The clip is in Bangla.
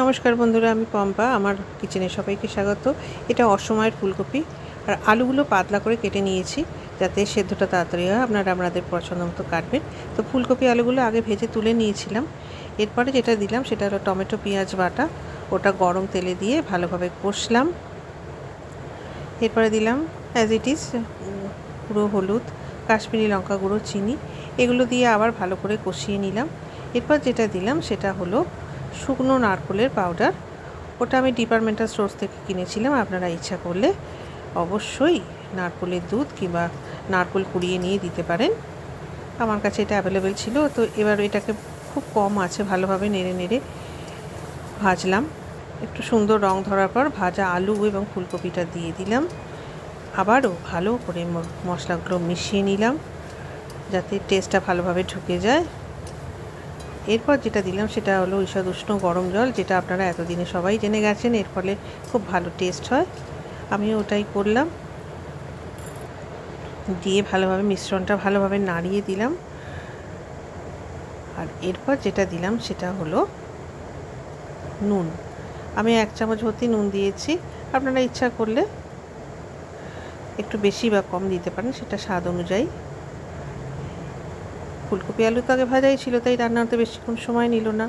নমস্কার বন্ধুরা, আমি পম্পা। আমার কিচেনে সবাইকে স্বাগত। এটা অসময়ের ফুলকপি, আর আলুগুলো পাতলা করে কেটে নিয়েছি যাতে সেদ্ধটা তাড়াতাড়ি হয়। আপনাদের পছন্দ মতো কাটবেন। তো ফুলকপি আলুগুলো আগে ভেজে তুলে নিয়েছিলাম। এরপরে যেটা দিলাম সেটা হলো টমেটো পেঁয়াজ বাটা। ওটা গরম তেলে দিয়ে ভালোভাবে কষলাম। এরপরে দিলাম অ্যাজ ইট ইজ গুঁড়ো হলুদ, কাশ্মীরি লঙ্কা গুঁড়ো, চিনি, এগুলো দিয়ে আবার ভালো করে কষিয়ে নিলাম। এরপর যেটা দিলাম সেটা হলো শুকনো নারকেলের পাউডার। ওটা আমি ডিপার্টমেন্টাল স্টোর থেকে কিনেছিলাম। আপনারা ইচ্ছা করলে অবশ্যই নারকেলের দুধ কিংবা নারকেল কুড়িয়ে নিয়ে দিতে পারেন। আমার কাছে এটা অ্যাভেলেবেল ছিল। তো এবার এটাকে খুব কম আছে ভালোভাবে নেড়ে নেড়ে ভাজলাম। একটু সুন্দর রং ধরার পর ভাজা আলু এবং ফুলকপিটা দিয়ে দিলাম। আবারও ভালো করে মশলাগুলো মিশিয়ে নিলাম যাতে টেস্টটা ভালোভাবে ঢুকে যায়। এরপর যেটা দিলাম সেটা হলো ঈষৎ উষ্ণ গরম জল, যেটা আপনারা এতদিনে সবাই জেনে গেছেন। এর ফলে খুব ভালো টেস্ট হয়। আমি ওটাই করলাম, দিয়ে ভালোভাবে মিশ্রণটা ভালোভাবে নাড়িয়ে দিলাম। আর এরপর যেটা দিলাম সেটা হলো নুন। আমি 1 চামচ ভর্তি নুন দিয়েছি। আপনারা ইচ্ছা করলে একটু বেশি বা কম দিতে পারেন, সেটা স্বাদ অনুযায়ী। ফুলকপি আলু তো আগে ভাজাই ছিল, তাই রান্না হতে বেশিক্ষণ সময় নিল না।